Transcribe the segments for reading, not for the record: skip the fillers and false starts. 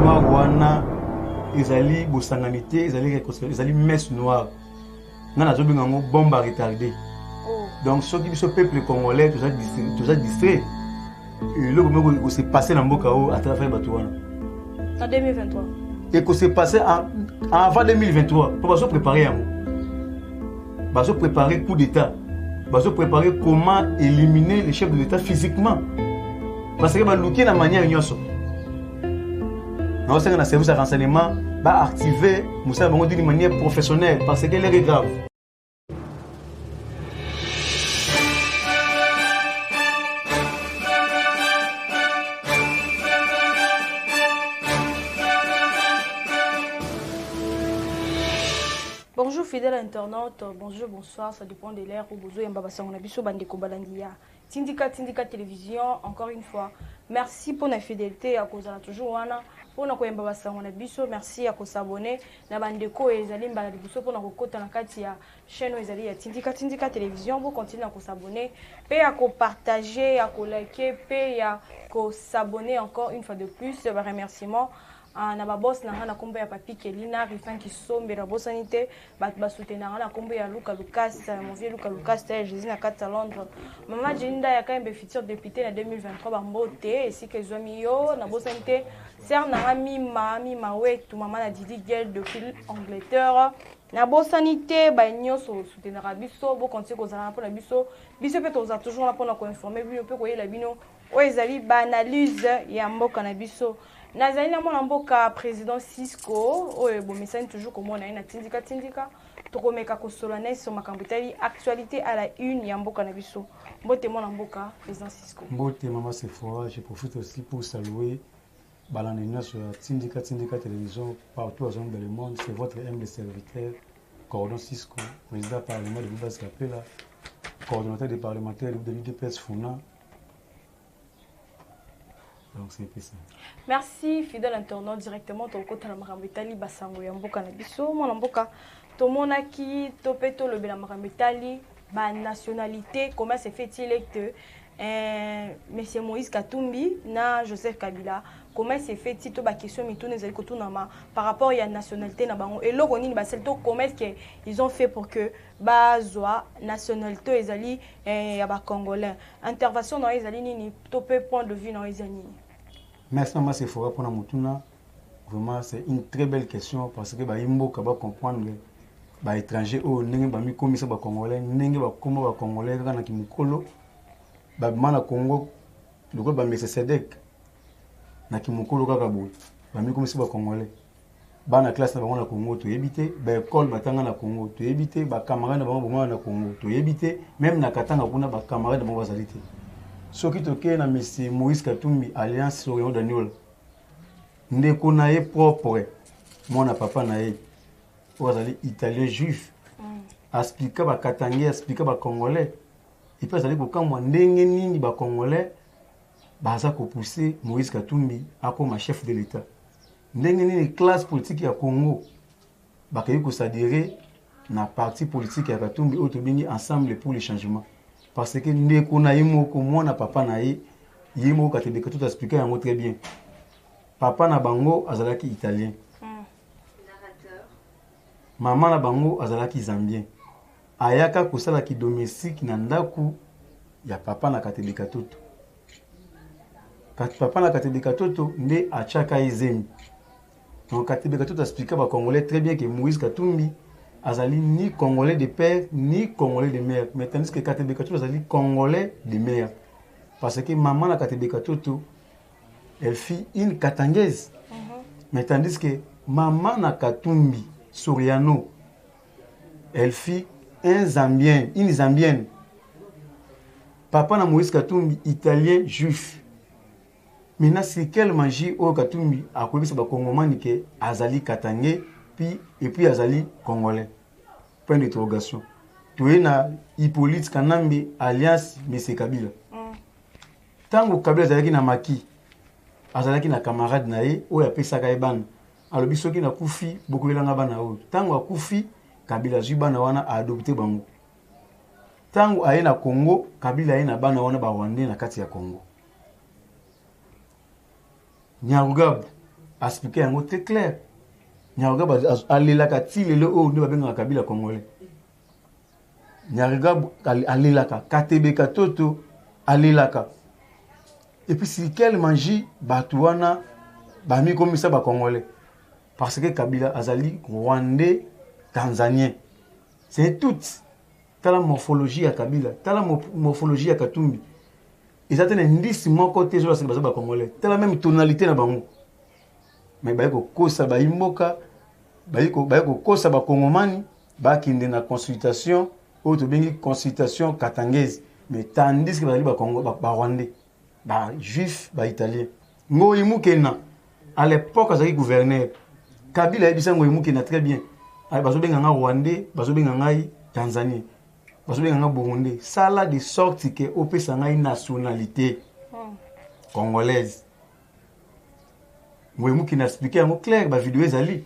noire wana ezali bosanganité ezali messe noire nga nazo benga ngo bombe retardée. Donc ceux qui sont peuple congolais tout ça distrait et le moment où s'est passé dans mboka à travers Batouana en 2023 et que c'est passé avant 2023 pour se préparer se préparer coup d'état se préparer comment éliminer les chefs de l'état physiquement parce que ba luki na manière nyoso na osanga na service de renseignement ba activer musa bango d'une manière professionnelle parce que l'heure est grave. Bonjour fidèles internautes, bonjour, bonsoir, ça dépend de l'heure où vous êtes. Tindika Télévision, encore une fois, merci pour la fidélité à cause de toujours pour nous merci à cause s'abonner na bandeko ezali mbala libuso pour nous kota na kati ya chaîne ezali ya Tindika Télévision vous continuez à s'abonner et à partager à liker et à s'abonner encore une fois de plus remerciement na ba boss na kombo ya papi Kelina rifan ki sombe na bosanité ba soutenir na kombo ya Luka Lucas mon vieux Luka Lucas Jésus na kata Londres maman Jelinda ya quand même futur député na 2023 ba mbote et si que zomi yo na bosanité ser na mama wetu maman na Didi Girl depuis Angleterre na bosanité ba nyoso soutenir biso bo continuer ko zala pour na biso peut toza toujours là pour na ko informer bi peut ko yela bino o ezali ba analyse ya mboka na biso. Nazali na mona mboka président Cisco oyo bomesani toujours comme na Tindika tokomeka ko solennel sur makambo tali actualité à la une ya mboka na biso mbote mona mboka président Cisco mbote mama Sephora. Je profite aussi pour saluer balanena sur Tindika Télévision partout dans le monde. C'est votre humble serviteur Cordon Cisco, président parlement de Boubass Kapela, coordonnateur des parlementaires de l'UDPS Funa. Donc c'est ça. Merci fidèle internaute directement to kota na makambo etali basango ya mboka na biso mona mboka to monaki to peto le bela makambo etali ba nationalité comment se fait-il que monsieur Moïse Katumbi na Joseph Kabila comment se fait-il to ba question mitune ezali kotuna par rapport à la nationalité na bango et loko nini ba selto comment est-ce que ils ont fait pour que bazwa nationalité ezali ya ba congolais intervention na ezali nini to pe point de vue na ezali nini. Merci Maman Sephora pour la mutuna. Vraiment, c'est une très belle question parce que Imbo va comprendre les étrangers au n'engue ba mi komisa ba congolais n'engue ba komo ba congolais kana kimukolo ba mana Congo le ko ba Mesesedek na kimukolo kaka bo ba mi komisa ba congolais ba na classe na bango na Congo to éviter ba école batanga na Congo to éviter ba camarade na bango na Congo to éviter même na katanga kuna ba camarade na bango bazalite. Ce qui est na monsieur Moïse Katumbi alliance Sorion Daniel ndeko na ye propre mon papa na ye ozali italien juif expliquer ba katangé expliquer ba congolais et puis azali ko kamwa ndenge nini ba congolais baza ko pousser Moïse Katumbi akoma chef de l'état ndenge nini classe politique ya Congo ba kayi ko s'adhérer na parti politique ya Katumbi autobini ensemble pour le changement. Parce que ndeko na yimoko mwana papa na ye yimo katebeka tout expliquer yango très bien. Papa na bango azalaki italien. Narrateur. Maman na bango azalaki zambien. Ayaka kosala ki domestique na ndaku ya papa na katebeka toto. Papa na katebeka toto nde achaka ezemi. Donc katebeka toto expliquer ba congolais très bien que Moïse Katumbi azali ni congolais de père ni congolais de mère mais tandis que Katebeka Toto azali congolais de mère parce que maman la Katebeka Toto elle fit une katangaise mais tandis que maman na Katumbi Soriano elle fit une zambienne papa na Moïse Katumbi italien juif. Maintenant c'est quelle magie au Katumbi a kobisa ba congomani ke azali katangé et puis azali congolais. Point d'interrogation. Tu es na Hippolyte Kanambe alliance M. Kabila. Tango Kabila azalaki na maki azalaki na camarade na ye oyo apesaka ye bana alobi soki na kufi bokoyelanga bana oyo tango akufi Kabila zwi bana wana adopté bango tango aye na Congo Kabila aye na bana wana ba Rwandais na kati ya Congo. Nyarugabu expliqué yango très clair. Nyariga alelaka ti lelo o nde babengaka Kabila congolais. Nyariga alelaka katebeka toto alelaka. Et puis si quel manji batuana bami komisa ba congolais parce que Kabila azali rwandais tanzanien. C'est tout la morphologie à Kabila, la morphologie à Katumbi. Ils attendent un 10 mois côté sur la congolais. La même tonalité na bango. Mais ba ko kosa ba imboka, ba ko kosa ba kongomani, ba kinde na consultation, ou to bengi consultation katangese. Mais tandis que ba Congo ba rwandais, ba juif, ba italien. Ngo imukena à l'époque azaki gouverneur. Kabila ebisa ngo imukena très bien. Bazo benga nga rwandais, bazo benga ngai tanzanien. Bazo benga nga burundais. Ça là de sorte que opesa ngai nationalité congolaise. Ngoyemu qui n'expliquait en clair ba vidéo ezali.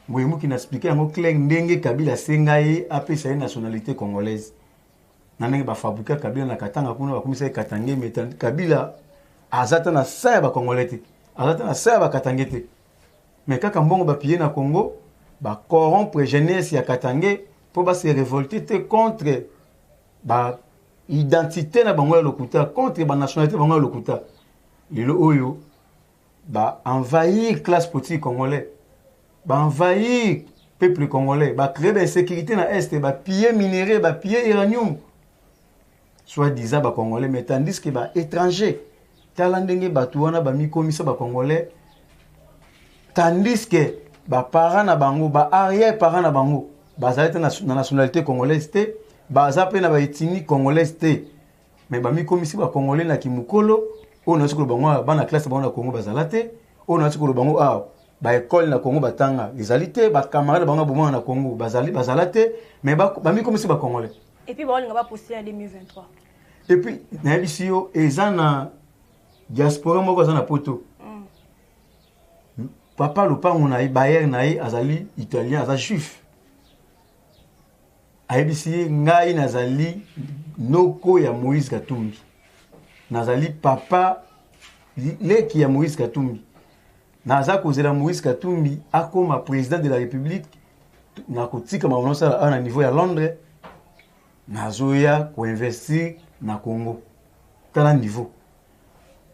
Ngoyemu qui n'expliquait en clair ndenge Kabila sengaye apesa nationalité congolaise. Nanenge ba fabriquer Kabila na katanga kuna ba komisa katange metan Kabila azata na sa ba congolais. Azata na sa ba katangete. Mais kaka mbongo ba pied na Congo ba corrompre jeunesse ya katange pour ba se révolter contre ba identité na bango ya lokuta contre ba nationalité bango ya lokuta. Lelo oyo ba envahir classe politique congolais, ba envahir peuple congolais, ba créer de sécurité na est, ba piller minerai, ba piller uranium. Soit disant ba congolais, mais tandis que ba étranger, talandenge batuana ba mikomisa ba congolais, tandis que ba parents na bango, ba arrière parents na bango, ba zalete na nationalité congolaise te, ba zape na ba ethnie congolaise te, mais ba mikomisa ba congolais na kimukolo. On a ce que le bango ba na classe bango na Congo bazalate, on a ce que le bango ba école na Congo batanga ezalité, ba camarade bango bomona na Congo bazalate, mais ba mi comme si ba congolais. Et puis on va poster en 2023. Et puis na bisio ezana diaspora moko za na poto. Papa lopango na Bayer na azali italien, azali juif. Aibisi ngai nazali noko ya Moïse Katumbi. Nazali papa leki ya Moïse Katumbi. Naza kozela Moïse Katumbi akoma président de la République na kotika maononsa à niveau ya Londres. Nazoya ko investir na Congo. Tala niveau.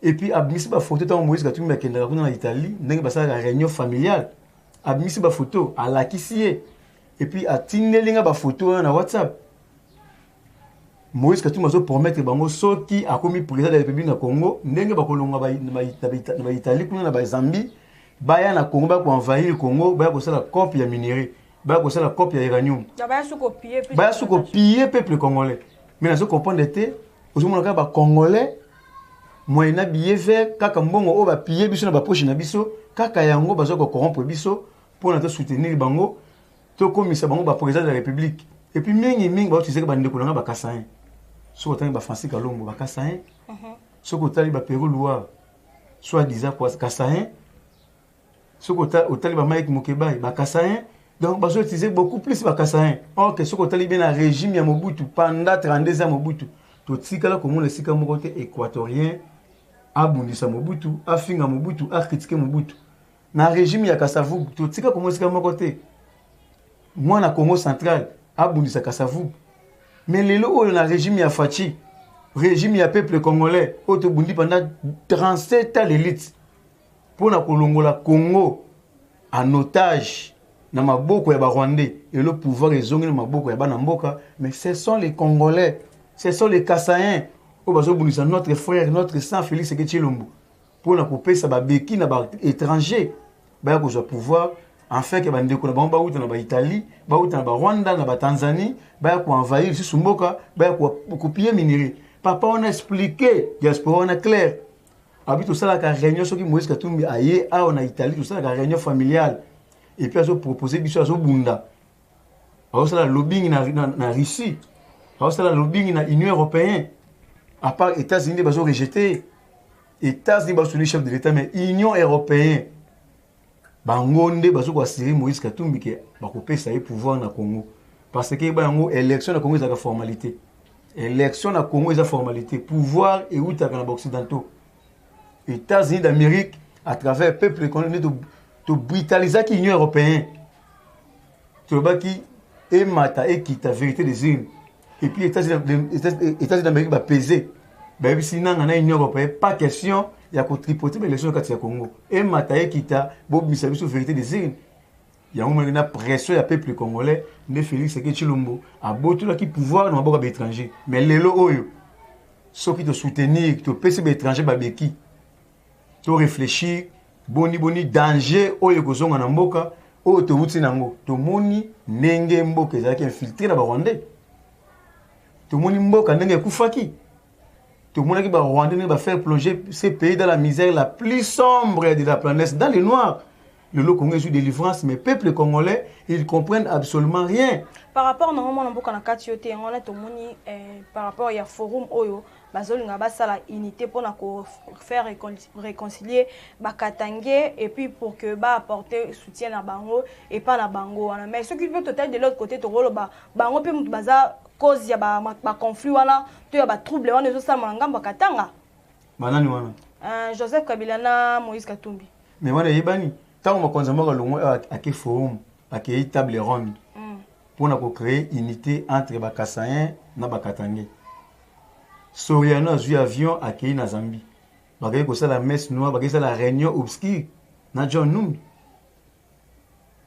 Et puis abimisi ba photo ta Moïse Katumbi akendaka kuna na Italie, ndenge basala réunion familiale. Abimisi ba photo alakisie. Et puis atinelinga ba photo na WhatsApp. Moïse Katumbi azo promettre bango soki akomi président de la République na Congo ndenge bakolonga ba Italie kuna na ba Zambie baya na Congo ba ko envahir Congo baya ko sala copie ya minerai baya ko sala copie ya uranium baya su copier peuple congolais mais nazo comprendre te ozomona ka ba congolais moyena billet vert kaka mbongo o ba piller biso na ba poche na biso kaka yango bazo ko corrompre biso pour na te soutenir bango to komisa bango ba président de la République et puis mingi ba utiliser ba ndeko na ba kasain. Soit on ba Francis Kalombo ba Kassain, soit on tali ba Pérou Loire, soit disant quoi Kassain, soit on tali ba Mike Mokeba ba Kassain, donc ba utiliser beaucoup plus ba Kassain. Or que soit on tali bien un régime ya Mobutu pendant 32 ans Mobutu, tout sikala comme le sika mo côté équatorien a bundisa Mobutu, a finga Mobutu, a critiquer Mobutu. Na régime ya Kasavubu, tout sika comme sika mo côté. Moi na Congo central a bundisa Kasavubu. Mais les lots dans le régime ya Fachi, régime ya peuple congolais, auto bundi pendant 37 ans l'élite. Pour na kolongola Congo en otage na maboko ya ba Rwandais et le pouvoir ezongi na maboko ya bana mboka, mais ce sont les Congolais, ce sont les Kassaïens au bazo bunisa notre frère, notre sang Félix Sekechilombo. Pour na couper ça ba beki na ba étranger, ba ko pouvoir en fait que bandeko na bamba uta na ba Italie, ba uta na ba Rwanda na ba Tanzanie, ba ko envahir si sumboka, ba ko copier minerai. Papa on a expliqué, diaspora on a clair. Habite tout ça la réunion soki Moïse Katumbi aye a on a Italie tout ça la réunion familiale. Et puis azo proposer biso azo bunda. Alors ça la lobbying na Russie. Alors ça la lobbying na Union européenne. À part États-Unis bazo rejeter. États-Unis bazo le chef de l'État mais Union européenne bangonde bazo ko assurer Moïse Katumbi ke bakopesa ye pouvoir na Congo parce que bango élection na Congo za formalité élection na Congo za formalité pouvoir et outa na occidentaux États-Unis d'Amérique à travers le peuple congolais de brutaliser l'Union européenne. Tu vois qui est mata et qui ta vérité des îles. Et puis les États-Unis d'Amérique va peser. Ben si n'a en Union européenne, pas question il y a qu'au tripoter l'élection au Congo. Et mata et qui ta bob misabi sur vérité des îles. Il y a une pression du peuple congolais de Félix Tshisekedi Tshilombo à beaucoup qui pouvoir dans les étrangers. Mais les lots ceux qui te soutenir, qui te pèsent les étrangers babeki. Tu réfléchir, boni danger oyo kozonga na mboka oyo to wuti nango. To moni nenge mboka ezalaki infiltré na ba Rwandais. To moni mboka nenge kufaki. To moni ki ba Rwandais ne va faire plonger ces pays dans la misère la plus sombre de la planète, dans le noir. Le lot congolais joue délivrance, mais le peuple congolais, ils comprennent absolument rien. Par rapport normalement na mboka na kati yote on a tomoni par rapport il y a forum oyo bazolinga basala unité pour na faire réconcilier bakatangé et puis pour que ba apporter soutien na bango et pas na bango mais ce qui veut total de l'autre côté to rolo bango pe mutu baza cause ya ba conflit wana to ya ba trouble wana zo sala ngambo katanga banani wana Joseph Kabila na Moïse Katumbi mais wana yebani tant on konza moko longo à ke forum à ke table ronde pour créer une unité entre Bakassayen et Bakatangé. Soriano a vu avion à Kei na Zambie. Bakay ko la messe noire, bakay la réunion obscure na John Numbi.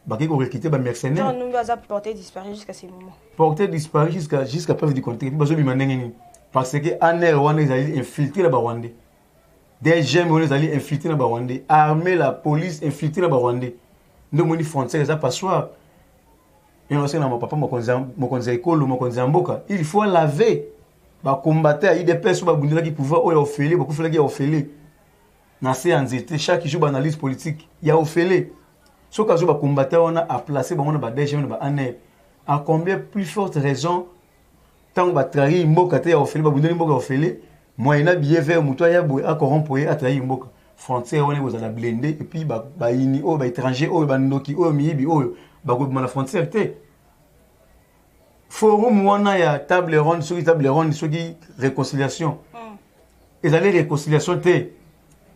Bakay ko recruter ba mercenaires. John Numbi a porté disparu jusqu'à ce moment. Porté disparu jusqu'à preuve du contraire. Bazo bi manengeni parce que aner wana ils infiltrer la Rwandais. Des jeunes ils allaient infiltrer la Rwandais, armer la police infiltrer la Rwandais. Ndo moni frontière ça passoire. Et on sait que papa il faut laver. Ba combattre il des personnes qui pouvoir ou offeler, beaucoup faire qui offeler. Na séance chaque jour analyse politique, il y a offelé. Ce que ba combattre on a placé ba on ba des gens ba aner. À combien plus forte raison tant ba trahir mboka te ya offelé ba bundeli mboka offelé, moyena billet vert muto ya boy a corrompre a trahir mboka. Frontière on est vous allez blender et puis ba ini o ba étranger o ba ndoki o miyibi o la frontière te forum wana ya table ronde sur qui réconciliation ils allaient réconciliation te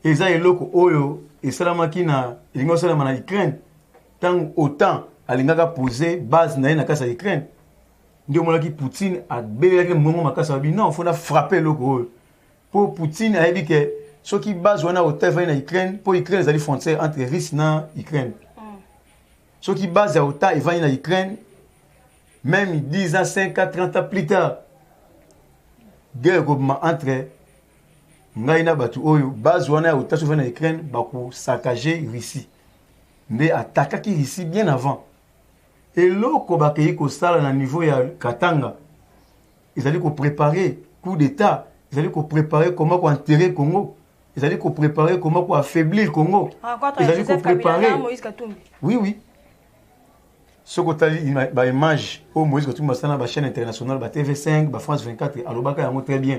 ils a eloko oyo et salamaki na lingo salama na Ukraine tant autant alingaka poser base na kasa Ukraine ndio molaki Poutine a belaki mongo makasa bi non faut na frapper eloko oyo pour Poutine a dit que ce qui base wana hôtel va na Ukraine pour Ukraine les alliés frontière entre Russie na Ukraine. Ce qui base à Ota, il va en Ukraine, même 10 ans, 5 ans, 30 ans plus tard. Guerre entre Ngaïna Batu Oyo, base wana Ota, souvent en Ukraine, Bakou saccager Russie. Mais attaquer qui Russie bien avant. Et l'autre, Bakayé Kosala, à niveau ya Katanga, ils allaient préparer coup d'État, ils allaient préparer comment enterrer le Congo, ils allaient préparer comment affaiblir le Congo. Ils allaient préparer. Oui. Ce que tu as dit, l'image au Moïse Katumbi sur la chaîne internationale, la TV5, la France 24, Alobaka a très bien.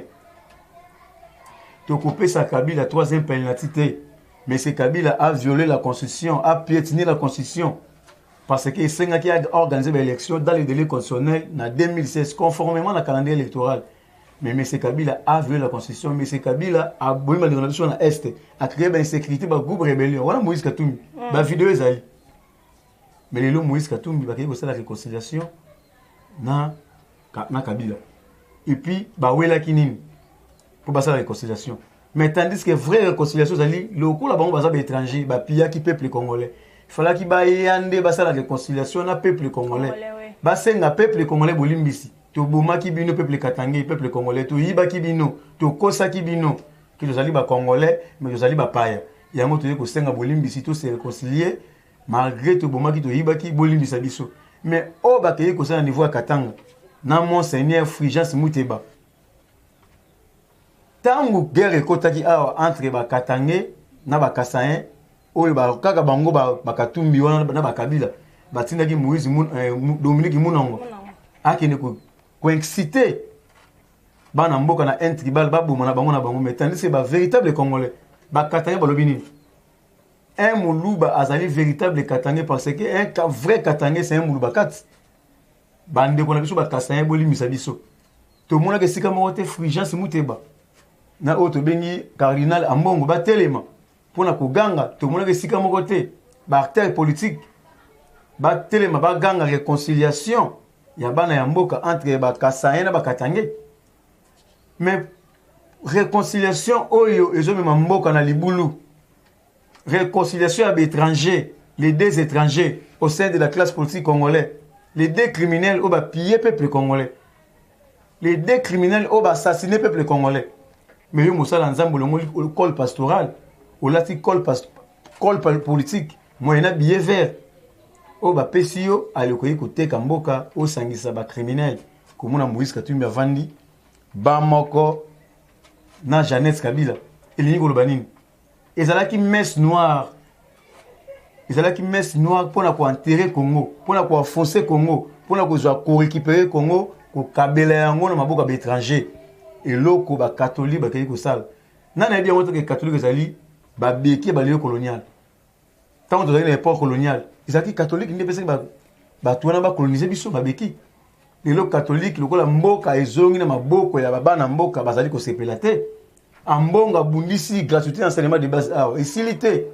Tu as coupé sa Kabila, la troisième pénalité. Mais ce Kabila a violé la Constitution, a piétiné la Constitution. Parce que Senga qui a organisé l'élection dans les délais constitutionnels en 2016, conformément à la calendrier électoral. Mais M. Kabila a violé la Constitution. M. Kabila a brûlé la révolution à l'Est, a créé une insécurité, un groupe rébellion. Voilà Moïse Katumbi. La vidéo est allée. Mais les lots Moïse Katumbi va créer la réconciliation na Kabila. Et puis Bawela Kinini pour passer la réconciliation. Mais tandis que vraie réconciliation, c'est le coup là-bas on va étranger, bah pia qui peuple congolais. Il fallait qu'il baille ande basa la réconciliation na peuple congolais. Bah c'est un peuple congolais bolimbisi. To boma ki bino peuple katangé, peuple congolais. To yiba ki bino, to kosa ki bino. Que les alibas congolais, mais les alibas paya. Il y a un mot que c'est un bolimbisi tout se réconcilier. Malgré tout bon qui to yibaki bolimbi sabiso mais au bakeye ko ça niveau à Katanga na monseigneur Fulgence Muteba tangu guerre ekotaki awa entre ba Katangé na ba Kassayen oyo ba kaka bango ba Katumbi wana na ba Kabila batindaki Moïse Dominique Munongo akene ko exciter bana mboka na un tribal ba boma na bango mais tandis que ba véritable congolais ba Katangé balobi nini un Moulouba azali véritable Katangé parce que un vrai Katangé c'est un Moulouba kat. Bande ko na biso ba Kassayen boli misabiso. To mona ke sika mo te Fulgence Muteba. Na auto bengi cardinal Ambongo ba telema. pour na koganga to mona ke sika moko te ba acteur politique ba telema ba ganga réconciliation ya bana ya mboka entre ba Kasaye na ba Katange mais réconciliation oyo ezomema mboka na libulu réconciliation à l'étranger les deux étrangers au sein de la classe politique congolaise les deux criminels au ba piller peuple congolais les deux criminels au ba assassiner peuple congolais mais yo mosala nzambo le col pastoral au lati col politique moyena billet vert au ba pesio alekoyi koteka mboka au sangisa ba criminel komona Moïse Katumbi avandi ba moko na Jeannette Kabila elingi koloba nini ezalaki messe noire pour na ko enterrer Congo pour na ko enfoncer Congo pour na ko récupérer Congo ko kabela yango na maboka ba étranger eloko ba catholique ba kei ko sala nana bien moto que catholique ezali ba beki ba lieu colonial tant dans l'époque coloniale ezalaki catholique ndi pesa ba tuana ba coloniser biso ba beki lelo catholique lokola mboka ezongi na maboko ya bana mboka bazali ko sepela te ambonga bundisi gratuité enseignement de base isilité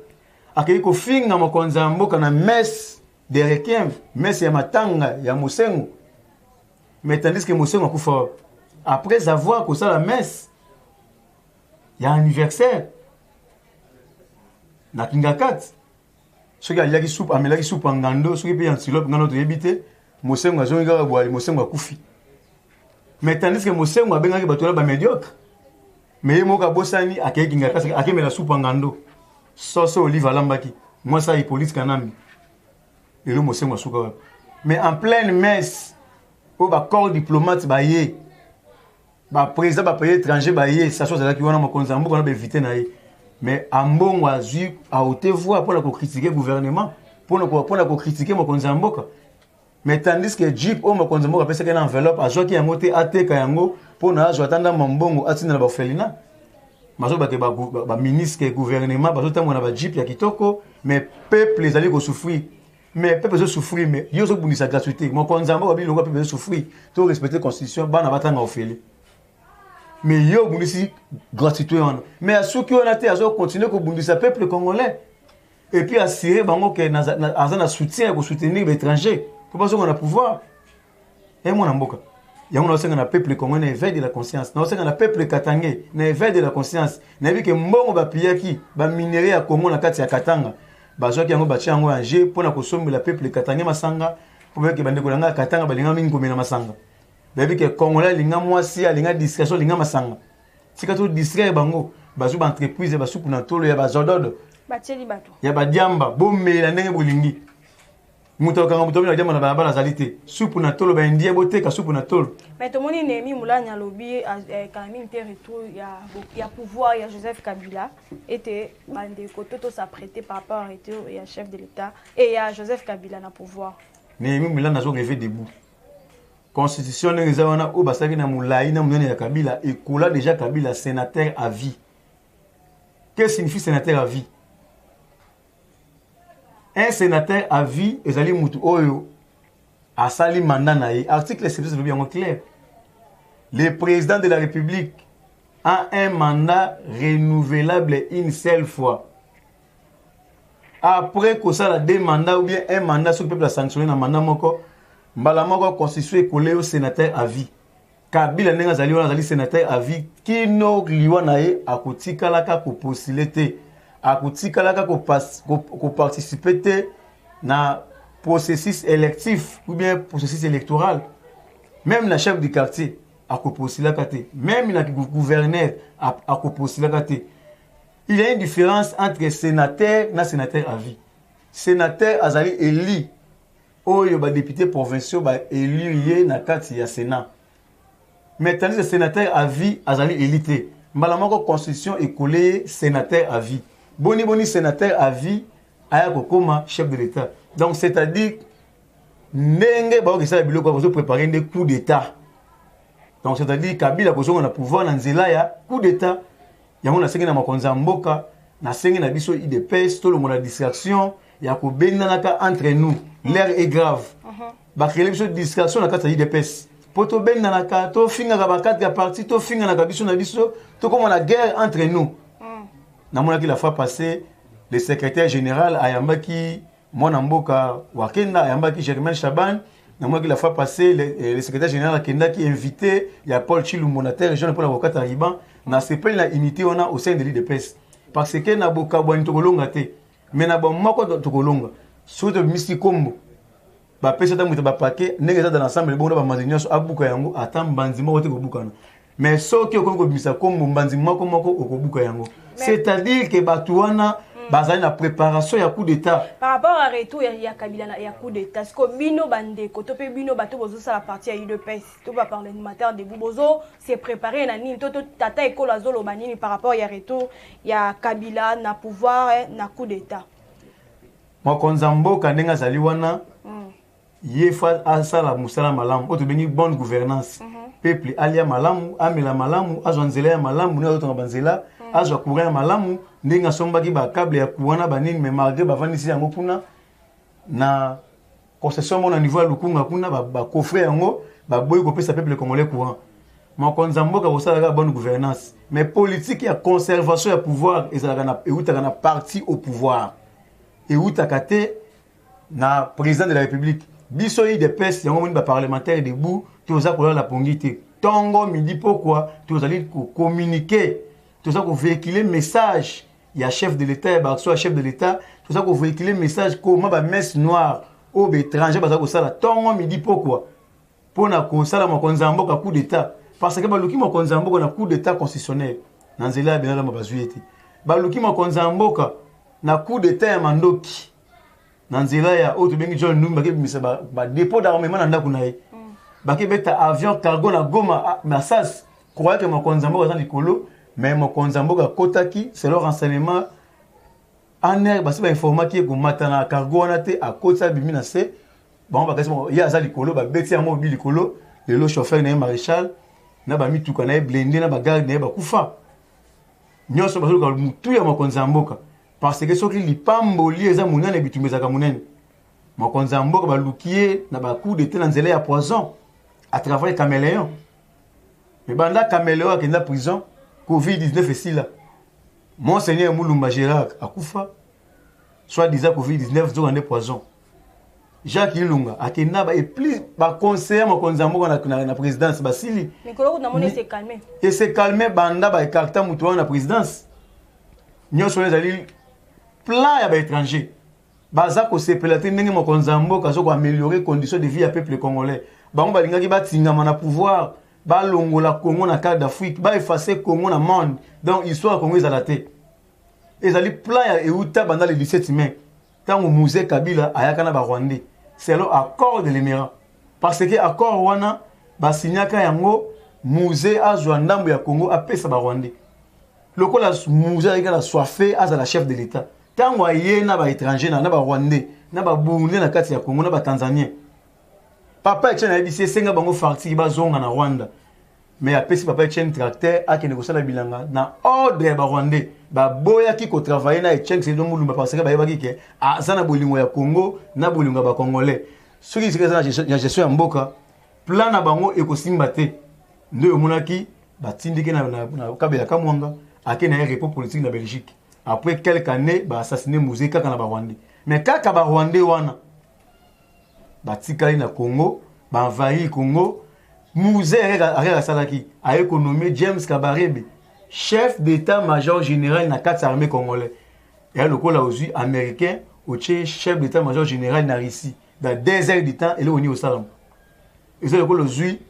akei ko finga makonza mboka na messe de requiem messe ya matanga ya Mosengo mais tandis que Mosengo akufa après avoir que ça la messe il y a un anniversaire na kingakat soki aliaki soupe amelaki soupe ngando soki pe antilope ngano to yebite Mosengo azongi kaka boali Mosengo akufi mais tandis que Mosengo abengaki bato na ba médiocre mais moka bosani akei kingakat akemela soupe ngando soso olive alambaki moi ça Hippolyte Kanambi et le Mosengo asuka mais en pleine messe au ba corps diplomate ba yé ba président ba pays étranger ba yé ça chose là qui wana makonza mboka na ba éviter na yé mais ambongo azui a haute voix pour la critiquer gouvernement pour la critiquer makonza mboka mais tandis que Jeep au makonza mboka pesa que na enveloppe azwa ki yango te ateka yango pour na azwa tanda mbongo atina na ba felina mazo ba ke ba ministre gouvernement bazo tamo na ba Jeep ya kitoko mais peuple les allez ko souffrir mais peuple zo souffrir mais yo zo bundisa gratuité makonza mboka bi longo peuple zo souffrir to respecter constitution bana batanga ofeli mais yo bundisi gratuité on mais à ceux qui ont été à continuer ko bundisa peuple congolais et puis assurer bango que na soutien ko soutenir les étrangers pour pas qu'on a pouvoir et mon mboka yango na senga na peuple congolais na éveil de la conscience na senga na peuple katangé na éveil de la conscience na bi que mbongo ba piyaki ba minerai ya Congo na kati ya Katanga bazwa ki yango ba tia yango anje pour na kosombe la peuple katangé masanga pour que bande ko nga Katanga balinga mingi komena masanga babi que congolais linga mwasi alinga discrétion linga masanga tika to distraire bango bazu ba entreprise ba supu na tolo ya ba zododo bateli bato ya ba diamba bomela ndenge bolingi muto kanga muto bila diamba na balabala zalite supu na tolo ba indie boteka supu na tolo mais to moni Némi Moulanya lobi quand même retour ya pouvoir ya Joseph Kabila était bande ko toto s'apprêter par rapport à chef de l'état et ya Joseph Kabila na pouvoir Némi Moulanya zo lever debout constitution les wana o basaki na Moulayi na munene ya Kabila et kola déjà Kabila sénateur à vie. Qu'est-ce que signifie sénateur à vie? Un sénateur à vie ezali mutu oyo asali mandat na ye. Article 7 c'est bien clair. Le président de la République a un mandat renouvelable une seule fois. Après que ça la deux mandats ou bien un mandat sur le peuple a sanctionné na mandat moko mbala moko constitué collé au sénateur à vie. Kabila nenga zali sénateur à vie kino liwa na ye akotika laka ko postuler akotika laka ko participer te na processus électif ou bien processus électoral. Même la chef du quartier ako postuler kate, même la gouverneur ako postuler kate. Il y a une différence entre sénateur na sénateur à vie. Sénateur azali élu oyo ba député provinciaux ba élu yé na kati ya Sénat. Mais tandis que sénateur à vie azali élité. Mbala moko constitution écolé sénateur à vie. Boni sénateur à vie aya kokoma chef de l'État. Donc c'est-à-dire ndenge ba okisa biloko ko préparer des coups d'État. Donc c'est-à-dire Kabila ko zonga na pouvoir na nzela ya coup d'État. Yango na sengi na makonza mboka na sengi na biso IDPS to le mona distraction ya ko benanaka entre nous. L'air est grave. Ba créer biso distraction na kati ya IDPS. Poto benanaka to finga ka ba quatre ya parti to finga na biso to comme la guerre entre nous. namonaki la fois passée le secrétaire général ayambaki mwana mboka wakenda ayambaki Germain Chaban. Namonaki la fois passée le secrétaire général akendaki invité ya Paul Chilumbo na terre jeune pour l'avocat à Liban na sepeli na unité on a au sein de l'IDPS parce que na boka bwa ntokolonga te mais na ba moko tokolonga surtout misi kombo ba pesa ta muta ba paquet ndenge za dans l'ensemble bon ba mazinyo so abuka yango atam banzi moko te kobukana mais soki okongo bisa kombo banzi moko okobuka yango c'est-à-dire que batuana bazali na préparation ya coup d'état par rapport à retour ya Kabila ya coup d'état ce que bino bande ko to pe bino bato bozo ça la partie ya UDPS to ba parler de matin de bozo c'est préparé na nini to tata ekolo azolo banini par rapport ya retour ya Kabila na pouvoir na coup d'état mokonza mboka ndenga zali wana yefa asala musala malamu oto bengi bonne gouvernance peuple alia malamu amela malamu azwanzela ya malamu na oto banzela azwa courant ya malamu ndinga sombaki ba câble ya kuwana banini mais malgré bavandisi yango kuna na concession mona niveau ya lukunga kuna ba coffre yango ba boyi ko pesa peuple congolais courant mokonza mboka kosala bonne gouvernance mais politique ya conservation ya pouvoir ezalaka na eutaka na parti au pouvoir eutaka te na président de la république biso IDPS yango moni ba parlementaire debout toza kola la pongité tongo midi pourquoi tozali ko communiquer toza ko véhiculer message ya chef de l'état et soit chef de l'état toza ko véhiculer message comment ba messe noire au étranger baza ko sala tongo midi pourquoi pona ko sala mokonza mboka coup d'état parce que baluki mokonza mboka na coup d'état constitutionnel na nzela ya benala mabazuete baluki mokonza mboka na coup d'état ya mandoki na nzela ya auto bengi John Numba ke bimisa ba dépôt d'armement na ndako na ye baki beta avion cargo na Goma na SAS croyait que mokonza mboka za likolo mais mokonza mboka kotaki c'est leur renseignement en air basi ba informaki ko matana cargo na te a kotsa bimi na se bon ba kasi ya za likolo ba beti ya mobile likolo le chauffeur na maréchal na ba mituka na blindé na ba garde na ba kufa nyoso ba zo mutu ya mokonza mboka parce que soki lipambo lieza munane bitumbeza ka munene mokonza mboka ba lukier na ba coup de tête na nzela ya poison à travers caméléon mais banda caméléon akenda prison Covid-19 ici là Monseigneur Moulumba Gérard akufa soit disant Covid-19 zo ngande poison Jacques Ilunga akenda ba et plus ba conseiller mokonza mboka na présidence basili Nicolas na moni se calmer et se calmer banda ba écarta mutu na présidence nyoso ezali plan ya ba étranger baza ko sepelate ndenge mokonza mboka zo ko améliorer conditions de vie ya peuple congolais bango balingaki batingama na pouvoir balongola Congo na carte d'Afrique ba effacer Congo na monde donc histoire Congo ezala te ezali plan ya euta banda le 17 mai tango musée Kabila ayaka na ba Rwandais c'est l'accord de l'Émirat parce que accord wana ba signaka yango musée azwa ndambo ya Congo apesa ba Rwandais lokola musée ayaka la soifé azala chef de l'état tango aye na ba étranger na ba Rwandais na ba Burundi na kati ya Congo na ba Tanzanien papa Etienne a dit c'est senga bango farti ba zonga na Rwanda mais apesi papa Etienne tracteur akene ko sala bilanga na ordre ba Rwandais ba boya ki ko travailler na Etienne c'est donc mulumba parce que ba yebaki ke azana bolingo ya Congo na bolingo ba Congolais soki sikeza na gestion ya mboka plan na bango ekosimba te ndio monaki batindike na Kabila Kamwanga akene na repos politique na Belgique après quelques années ba assassiner musée kaka na ba Rwandais mais kaka ba Rwandais wana batikali na Congo ba envahir Congo musée arrêta salaki a économie James Kabarebe chef d'état-major général na quatre armées congolais et le col aujourd'hui américain au chef d'état-major général na Russie dans 2 heures de temps et le au salam et c'est le col aujourd'hui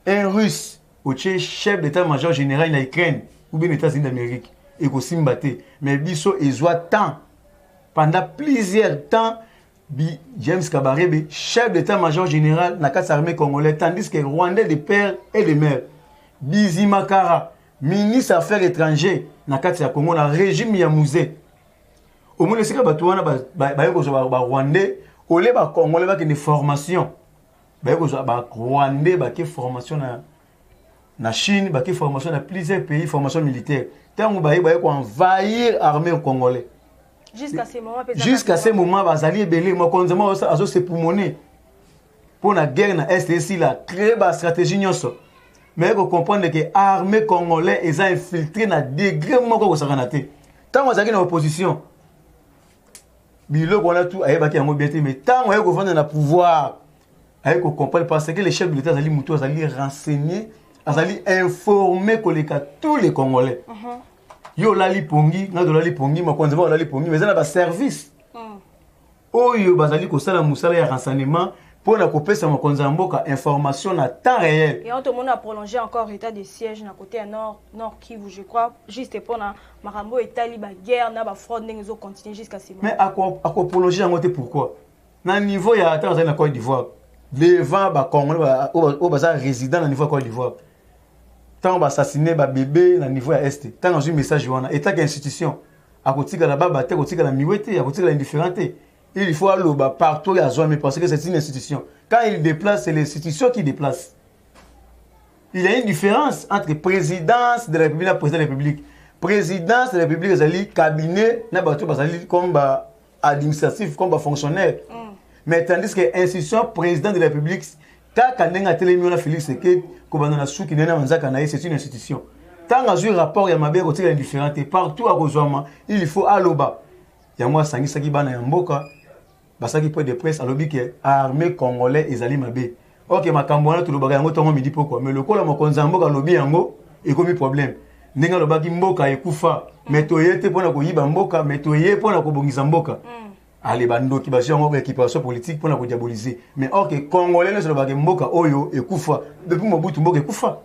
un russe au chef d'état-major général na Ukraine ou bien États-Unis d'Amérique et ko simbate mais biso ezwa temps pendant plusieurs temps James Kabarebe, chef d'état-major général na quatre armées congolais, tandis que Rwandais de père et de mère, Bizi Makara, ministre affaires étrangères na quatre ya Congo na régime ya musée. Au moins c'est que batouana ba Rwandais, au lieu ba Congolais ba une formation. Ba Rwandais ba qui formation na Chine, ba qui formation na plusieurs pays, formation militaire. Tant ba ko envahir armée congolais. Jusqu'à ce moment, bazali ebele mokonza mo azo se pulmoner pour la guerre na est ici la créer ba stratégie nyonso mais ko comprendre que armée congolais ils ont infiltré na degré moko ko sakanate tant on a dans l'opposition biloko on a tout ayebaki yango bien te mais tant on est vendre na pouvoir ayeko comprendre parce que les chefs de l'État azali mutu azali renseigner azali informer koleka tous les Congolais yo lali pongi na do lali pongi makonza ba lali pongi mais ça na ba service oyo bazali ko sala musala ya renseignement pour la kopesa makonza mboka information na temps réel. Et on te demande à prolonger encore état de siège na côté nord Kivu je crois juste pour na marambo etali ba guerre na ba fraude n'ezo continuer jusqu'à ce moment. Mais à quoi prolonger en côté pourquoi? Na niveau ya attends na Côte d'Ivoire. Devant ba Congolais au bazar résident na niveau Côte d'Ivoire. Tant ba assassiner ba bébé na niveau ya est. Tant dans un message wana état d'institution. À côté de la baba, à côté de la miwete, à côté de l'indifférenté. Il faut aller partout à Zoé, parce que c'est une institution. Quand il déplace, c'est l'institution qui déplace. Il y a une différence entre présidence de la République et président de la République. Présidence de la République, c'est cabinet, comme administratif, comme fonctionnaire. Mais tandis que l'institution président de la République, c'est une institution. Tant que j'ai un rapport, il y a un différent. Partout à Rosoma, il faut aller bas. Il y a moi, Sangi Bana Yamboka. Basaki point de presse à l'objet que l'armée congolaise est allée mabé. Ok, ma cambouana tout le bagage yango tongo midi pourquoi? Mais le col à mon konzamboka lobby yango est comme problème. Nenga le bagi mboka ekufa. Mais toyete pour na koyiba mboka, mais toyé pour na kobongisa mboka. Allez bando qui basi yango équipation politique pour na ko diaboliser. Mais ok, congolais le bagi mboka oyo ekufa. Depuis Mobutu mboka ekufa.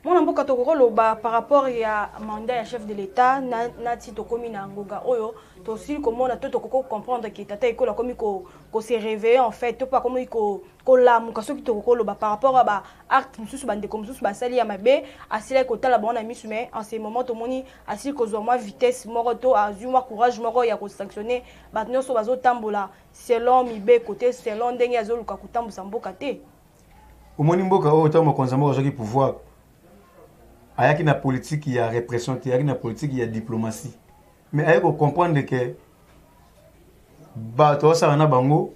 Mon mboka tokoko loba par rapport ya mandat ya chef de l'État na ti tokomi na ngoga oyo to aussi comment na to tokoko comprendre que tata ekola komi ko se réveiller en fait to pas comme ko lamuka soki tokoko loba par rapport à ba acte mususu bande comme mususu basali ya mabe asila ko tala bona misu mais en ce moment to moni asili ko zo moi vitesse moko to azuma courage moko ya ko sanctionner ba nyonso bazo tambola selon mibe côté selon ndenge azoluka kutambusa mboka te omoni mboka oyo to mo konzamo zoki pouvoir ayaki na politique ya répression ayaki na politique ya diplomatie mais ayako comprendre que bato osala na bango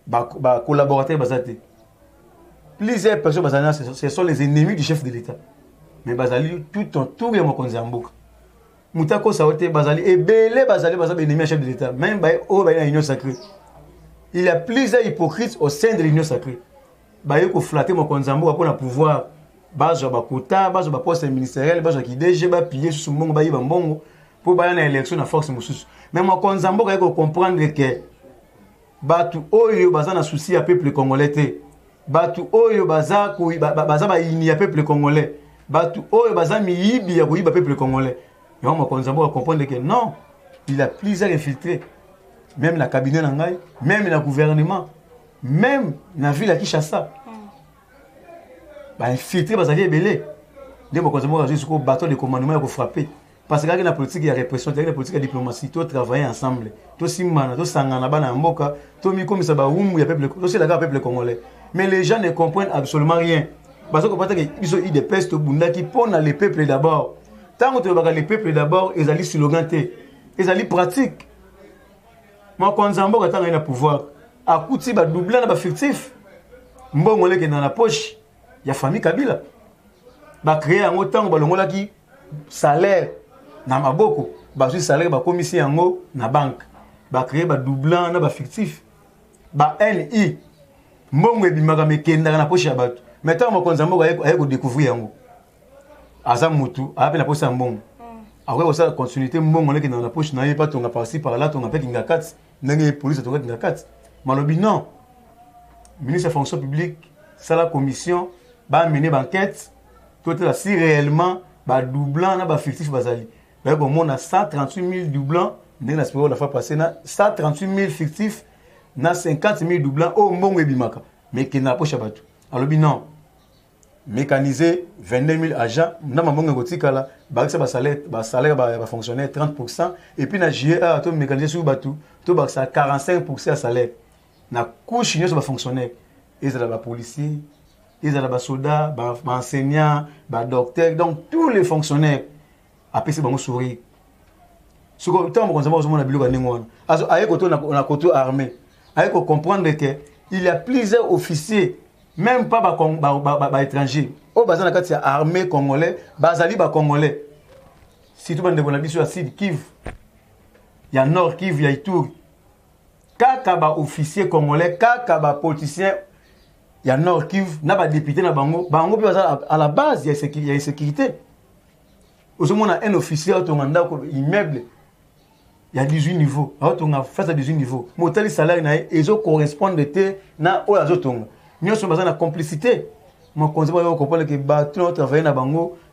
ba collaborateurs bazate plusieurs personnes bazana ce sont les ennemis du chef de l'État mais bazali tout autour ya mokonzi ya mboka mutako saote bazali ebele bazali ennemis du chef de l'État même ba o ba na union sacrée il y a plusieurs hypocrites au sein de l'union sacrée ba yeko flatter mokonzi ya mboka pour na pouvoir bazo ba kota bazo ba poste ministériel bazo ki DG ba piller sous mbongo ba yiba mbongo pour ba na élection na force mususu mais mo konzambo ka ko comprendre que batu oyo baza na souci ya peuple congolais te batu oyo baza ko baza ba ini ya peuple congolais batu oyo baza miyibi ya koyiba peuple congolais mais mo konzambo ka comprendre que non il a plusieurs infiltrés même la cabinet na ngai même na gouvernement même na ville à Kinshasa infiltré bazali ebele nde mokonzi moko azwi bateau de commandement ya kofrapper parce que kaki na politique ya répression kaki na politique ya diplomatie to travailler ensemble to simana to sangana bana ya mboka to mikomisa bawumbu ya peuple to selaka peuple congolais mais les gens ne comprennent absolument rien parce que peut-être que ils ont eu des pestes bundaki pona le peuple d'abord tant que tobaka le peuple d'abord ezali slogan te ezali pratique mokonzi mboka tanga ina pouvoir akuti ba doubler na ba fictif mbongo leke dans la poche ya famille Kabila ba créer yango tango balongola ki salaire na maboko ba su salaire ba komisi yango na banque ba créer ba doublant na ba fictif ba NI mbongo ebimaka mekenda na poche ya bato mais tango mokonzi mboka ayeko découvrir yango aza mutu ape na poche ya mbongo après ça continuité mbongo leki na poche na ye pas tonga par-ci par là tonga pe kinga 4 ndenge police tonga kinga 4 malobi non ministre de fonction publique ça la commission ba mener enquête tout là si réellement ba doublant na ba fictif bazali ba ko mona 138 000 doublants ndenge na spéro la fois passée na 138 000 fictifs na 50 000 doublants au mbongo ebimaka mais qui na poche bato alobi non mécaniser 22 000 agents na mbongo kotikala ba salaire ba fonctionnaire 30% et puis na JA to mécaniser sur bato to ba 45% à salaire na couche nyonso ba fonctionnaire et ça ba policier ils ont des soldats, des enseignants, des docteurs, donc tous les fonctionnaires après c'est bon sourire. Ce que tant qu'on s'en va biloko ningo. Also avec on a côté armée. Avec comprendre que il y a plusieurs officiers même pas ba étrangers. Au bazan na kati ya armée congolais, bazali ba congolais. surtout bandeko na biso ya Sud Kivu, ya Nord Kivu, ya Ituri. Kaka ba officier congolais, kaka ba politicien ya Nord Kivu, na ba député na bango, bango pe à la base ya sécurité. Aujourd'hui, on a un officier qui a un immeuble, il y a 18 niveaux. On a fait à 18 niveaux. Le salaire correspond à nous sommes dans la complicité. Je comprends que tout notre travail,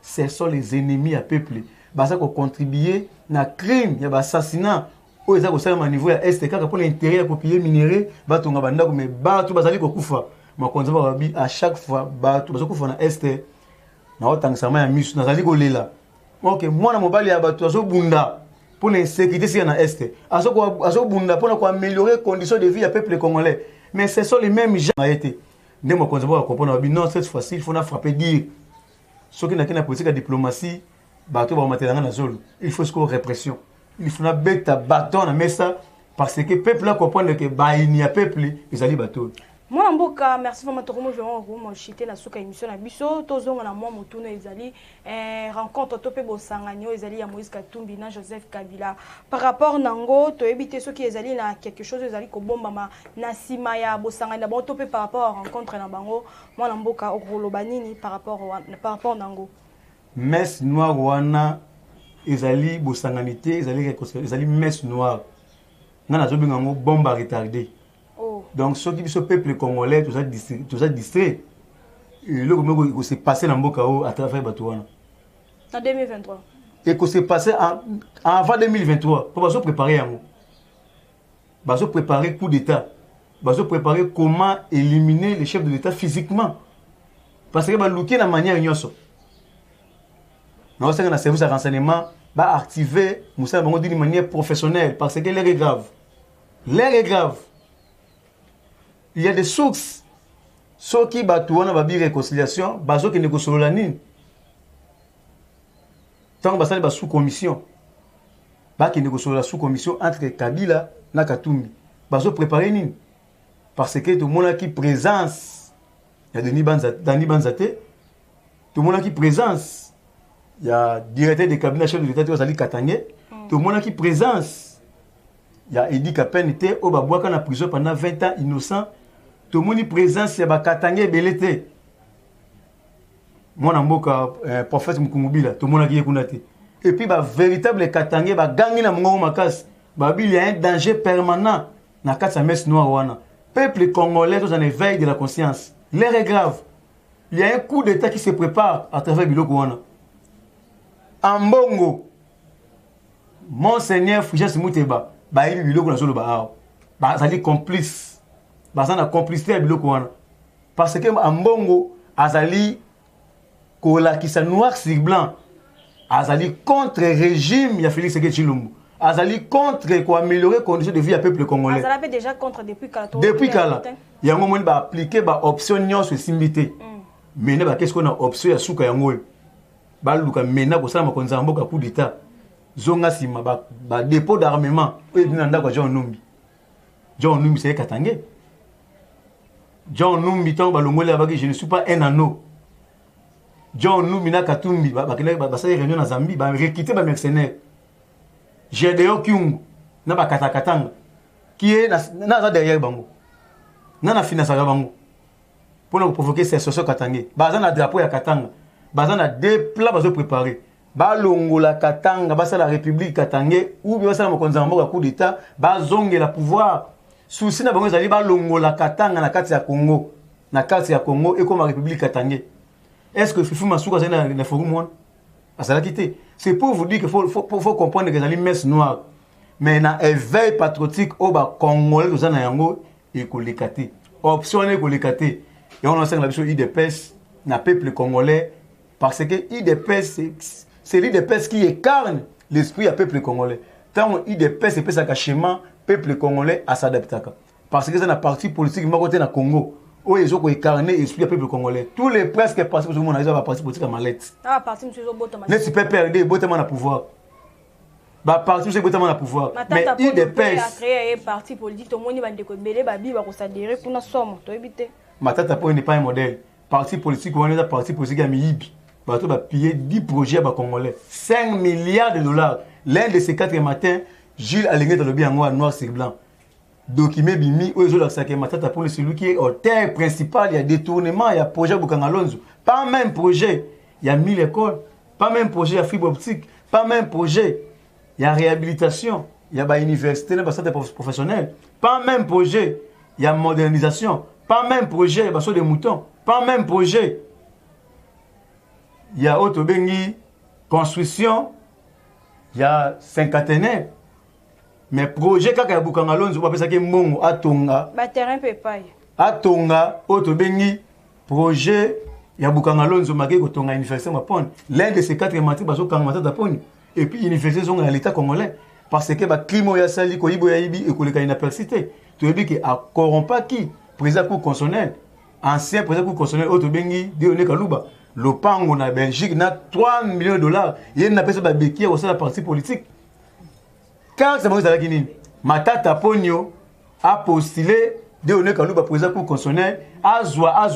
ce sont les ennemis à peuple. Ils ont contribué à crime, à l'assassinat. Ils ont au niveau de l'Est, pour l'intérêt de payer minerais, ils ont à chaque fois, ils ont Est. Ok, moi na mobali ya bato azo bunda pour l'insécurité si na est. Azo bunda pour améliorer les conditions de vie du peuple congolais. Mais ce sont les mêmes gens qui ont été. Nous mo konzaba comprendre non cette fois-ci il faut na frapper dire. Ceux qui n'a qu'une politique de diplomatie, bato ba matela na zolo. Il faut score répression. Il faut na beta bâton na mesa parce que peuple là comprendre que ba il y a peuple ils ali bato. Moi mboka merci vraiment tokomo vraiment vraiment chité na suka émission na biso tozonga na moi motuna ezali rencontre topé bosanganyo ezali ya Moïse Katumbi na Joseph Kabila par rapport nango to éviter ceux qui ezali na quelque chose ezali ko bomba na sima ya bosangani na bon topé par rapport à rencontre na bango moi mboka okoloba nini par rapport nango messe noire wana ezali bosanganité ezali messe noire na zo bingango bomba retardé. Donc, ceux qui sont peuple congolais, tout ça distrait. Le qui s'est passé dans Mbokao à travers Batouana. En 2023. Et que s'est passé avant 2023. Pour se préparer à nous. Se préparer coup d'État. Se préparer comment éliminer les chefs de l'État physiquement. Parce que l'outil de la manière ignoso. Nous avons un service de renseignement va activer d'une manière professionnelle parce que l'air est grave. L'air est grave. Il y a des sources. Ceux qui battent la réconciliation, ceux qui négocient la nine. Tant que ça sous commission, qui négocient la sous commission entre Kabila et Katumbi, ils préparer nine. Parce que tout le monde qui présence, il y a Dani Banzate, tout le monde qui présence, il y a directeur de cabinet chef de l'État Ozali Katangé, tout le monde qui présence, il y a Edi Kapen était au Babouaka en prison pendant 20 ans innocent. Tout le monde présence, il y a Katangé Belete. Moi, je suis prophète Mukungubila, tout le monde qui est connecté. Et puis, le véritable Katangé, il gagné dans mon makas. Il y a un danger permanent dans la messe noire. Peuple congolais, tous en éveil de la conscience. L'air est grave. Il y a un coup d'État qui se prépare à travers Biloko Wana. En Bongo, Monseigneur Foujas Mouteba, il y a Biloko Wana. Ça dit complice. Bazana complicité à Biloko Wana. Parce que en Bongo, Azali, qui sa noir sur blanc, Azali contre le régime, il y a Félix Tshisekedi Tshilombo. Azali contre pour améliorer les conditions de vie du peuple congolais. Azali déjà contre depuis Kala. Depuis Kala. Il y a un moment où appliquer l'option Nyon sur Simbité. Mais qu'est-ce qu'on a option à Souka Yangoy? Baluka mena pour ça, ma konzambo ka coup d'état. Zonga sima ba dépôt d'armement. Et binanda kwa John Numbi. John Numbi c'est Katangé. John Numbi tant balongole abaki je ne suis pas un anneau. John Numbi na Katumbi ba ça réunion na Zambie ba requiter ba mercenaire. Gédéon Kyungu na ba katakatanga qui est na derrière bango. Na finance bango. Pour nous provoquer ces sociaux Katangé. Ba za na drapeau ya Katanga. Ba za na deux plats ba zo préparer. Ba longola Katanga ba ça la République Katangé ou bien ça na mokonza mboka coup d'état ba zonge la pouvoir. Souci na bango ezali ba longola Katanga na kati ya Congo. Na kati ya Congo et comme la République Katangé. Est-ce que Fifu Masuka c'est na forum one? Ça l'a quitté. C'est pour vous dire qu'il faut comprendre que les messe noire. Mais na éveil patriotique au ba congolais tout ça na yango et ko lekate. Optionné ko lekate. Et on enseigne la vision IDPS na peuple congolais parce que IDPS c'est l'IDPS qui incarne l'esprit du peuple congolais. Tant IDPS c'est ça schéma peuple congolais à s'adapter. Parce que c'est un parti politique qui côté na Congo où ils ont incarné l'esprit du peuple congolais. Tous les presque partis pour ils ont parti politique à mallette. Ah parti monsieur Zobota. Ne tu peux perdre botement na pouvoir. Ba parti c'est botement na pouvoir. Mais IDPS a créé un parti politique tout le monde va ndeko belé ba bi ba ko s'adhérer pour na somme to éviter. Matata po n'est pas un modèle. Parti politique on est un parti politique à Miyibi. bato va piller 10 projets à Congolais. 5 milliards de dollars. L'un de ces 4 matins, Gilles Alingué dans le bien noir sur blanc. Document bimi, où ils ont l'accès à pour celui qui est au terre principal, il y a détournement, il y a projet Bukangalonzo. Pas même projet, il y a 1000 écoles. Pas même projet, il y a fibre optique. Pas même projet, il y a réhabilitation. Il y a une université, il y a santé professionnelle. Pas même projet, il y a modernisation. Pas même projet, il y a des moutons. Pas même projet, il y a autobengi, construction, il y a cinquantenaire. Mais projet kaka ya Bukangalonzo ba pesa ke mbongo atonga ba terrain pepai atonga autobengi projet ya Bukangalonzo maki ko tonga université mapone l'un de ces 4 matins baso kangata taponi et puis université zonga ya l'état congolais parce que ba climat ya sali ko yibo ya yibi et ko leka inapércité to yebi ke a corrompa qui président cour constitutionnel ancien président cour constitutionnel autobengi Dieudonné Kaluba lopango na Belgique na 3 millions de dollars il na pesa ba beki au sein de la parti politique. Car c'est moi qui dis, Matata Pogno a postulé Dieudonné Kaluba président cour constitutionnel, Azwa,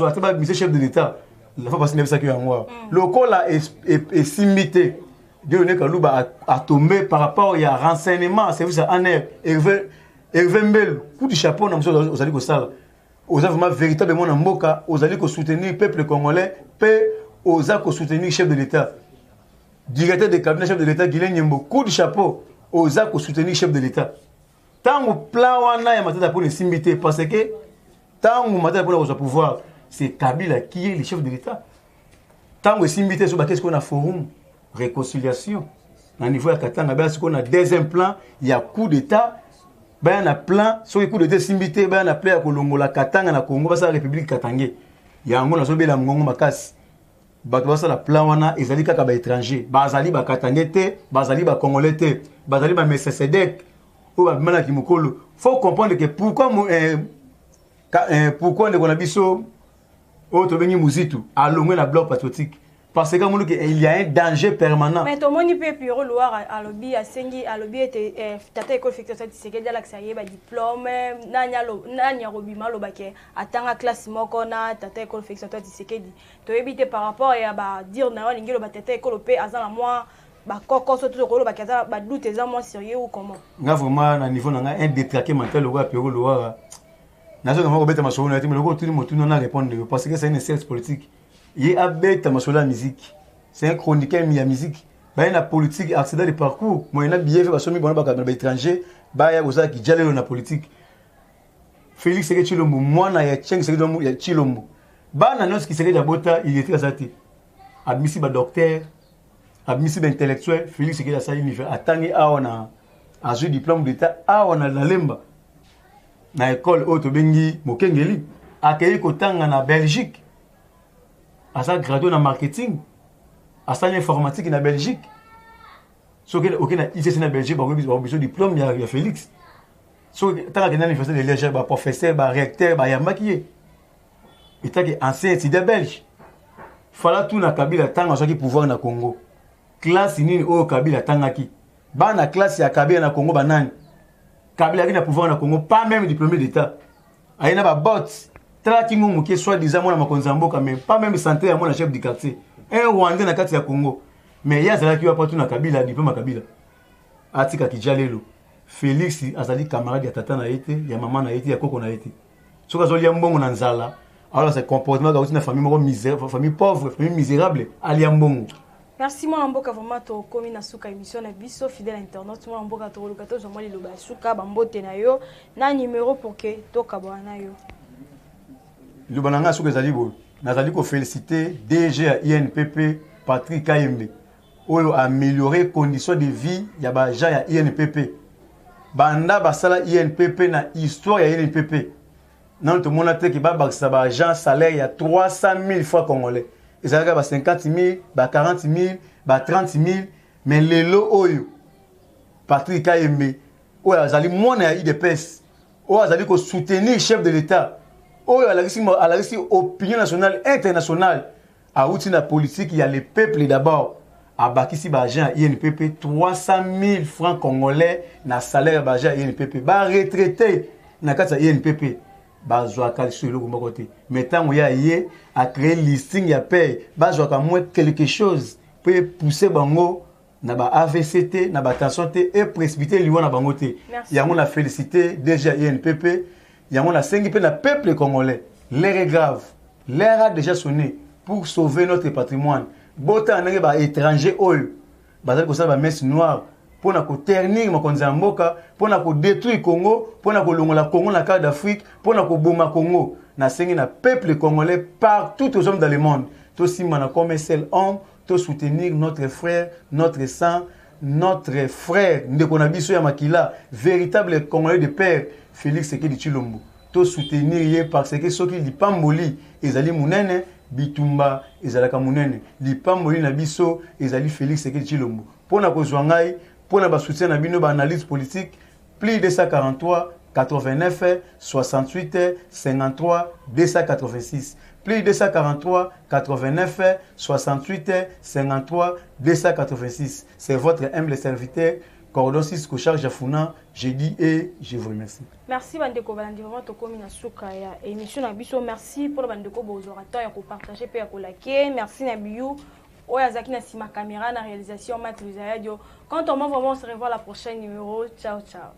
c'est chef de l'État. La fois passée, ça qui est en moi. Le col est simité. Dieudonné Kaluba a tombé par rapport à renseignement, service à ANR, Hervé Mbel, coup du chapeau, on a dit que ça. Vous avez vraiment véritablement un moka, vous allez soutenir le peuple congolais, vous allez soutenir le chef de l'État. Directeur de cabinet, chef de l'État, Guilain Nyembo, coup du chapeau. Oza ko soutenir le chef de l'État. Tant que plan wana ya matata pour les simité parce que tant que matata pour le pouvoir, c'est Kabila qui est le chef de l'État. Tant que simité sur qu'est-ce qu'on a forum réconciliation. À niveau ya Katanga ba ce qu'on a deuxième plan, il y a coup d'état, ben na plan sur le coup d'état simité, ben na plan ya kolongola Katanga na Congo, ba sa République Katangé. Il y a ngona so bela ngongo makasi. Bato basala plan wana ezali kaka ba étranger bazali ba katangé te bazali ba congolais te bazali ba mesesedek ou ba mana ki mukolo faut comprendre que pourquoi on a biso o to bengi muzitu alongwe na bloc patriotique parce que comme il y a un danger permanent. Mais to moni pe piro loire alobi asengi alobi était tata école ficteur ça c'est que dala que ça y est ba diplôme nanya robima lobake atanga classe moko na tata école ficteur ça c'est que to éviter par rapport ya ba dire na lingi lo ba tata école pe azala moi ba koko so to ko ba kaza ba doute za moi sérieux ou comment. Nga vraiment na niveau na un détraqué mental lo piro loire. Na zo ngamo beta masolo na timi lo ko tuli motu na répondre parce que c'est une séance politique. Il a bête à la musique. C'est un chroniqueur mis à musique. Bah il y a politique, accident de parcours. Moi il a bien fait parce que moi je suis étranger. Bah il y a aussi qui jalé dans la politique. Félix c'est que Chilombo, moi na ya Cheng c'est que ya Chilombo. Bah na nos qui serait d'abota, il était azaté. Admissible docteur, admissible intellectuel. Félix c'est que ça il fait attendre à on a un diplôme d'état à on a la lemba. Na école auto bengi Mokengeli accueilli kotanga na Belgique. À ça gradué dans marketing, à ça informatique en Belgique. So que aucun ICC en Belgique, bah besoin diplôme il y a Félix. So tant que dans l'université de Liège, bah professeur, bah recteur, bah y a maquillé. Et tant que ancien étudiant belge. Fallait tout na Kabila tanga so qui pouvoir na Congo. Classe nini au Kabila tanga ki. Ba na classe ya Kabila na Congo banani. Kabila qui na pouvoir na Congo, pas même diplômé d'état. Aina ba bot. Tala kingo muke soit disant moi na makonzambo quand même pas même santé à mon chef du quartier un Rwandais na kati ya Congo mais ya zala ki wa patu na Kabila diplôme Kabila atika kijalelo Félix azali camarade ya tata na été ya maman na été ya koko na été soka zoli ya mbongo na nzala alors c'est comportement ka na famille moko misère famille pauvre famille misérable ali ya mbongo. Merci mon amboka vraiment to komi na suka émission na biso fidèle internaute mon amboka to lokato zo mali loba suka bambote na yo na numéro pour que to kabwana yo. Le bananga sous les alibos, nazali ko féliciter DG à INPP Patrick Kayembe. Oyo améliorer conditions de vie ya ba ja ya INPP. Banda basala INPP na histoire ya INPP. Nan to mona te ki ba bakisa ba agent salaire ya 300 000 francs congolais. Ezalaka ba 50 000, ba 40 000, ba 30 000, mais lelo oyo Patrick Kayembe oyo azali mona ya IDPS. Oyo azali ko soutenir chef de l'État. Oh, à la opinion nationale, internationale, à outil la politique, il y a le peuple d'abord. À Bakissi Bajan, INPP, 300 000 francs congolais, na salaire Bajan, INPP. Ba retraité, na kata INPP. bazwaka sur le côté. Mais tant qu'il y a à créer listing ya paye, bazwaka moins quelque chose peut pousser bango na ba AVCT, na ba tension T et précipiter liwa na bango T. Il y a on a félicité déjà INPP, il y a on a 5 na peuple congolais. L'heure est grave. L'heure a déjà sonné pour sauver notre patrimoine. Bota na ba étranger oyo. Bazali ko sa ba messe noire pour na ko ternir makonzi ya mboka, pour na ko détruire Congo, pour na ko longola Congo na carte d'Afrique, pour na ko boma Congo. Na sengi na peuple congolais partout aux hommes dans le monde. To simana comme un seul homme, to soutenir notre frère, notre sang, notre frère ndeko na biso ya makila, véritable congolais de père, Félix Tshisekedi Tshilombo. To soutenir ye parce que soki lipamboli ezali munene, bitumba ezalaka munene. Lipamboli na biso ezali Félix Tshisekedi Tshilombo. Pona kozwa ngai, pona ba soutien na bino ba analyse politique, plus de 243 89 68 53 286. Plus de 243 89 68 53 286. C'est votre humble serviteur, Cordon 6 Kocharge Jafuna. Je dis et je vous remercie. Merci Bandeko Balandi, vraiment to komi na suka ya émission na biso. Merci pour Bandeko Bozorateur ya ko partager pe ya ko liker. Merci na biyu. Oya Zaki na sima caméra na réalisation Maître Zaya Dio. Quant à moi, vraiment on se revoit la prochaine numéro. Ciao ciao.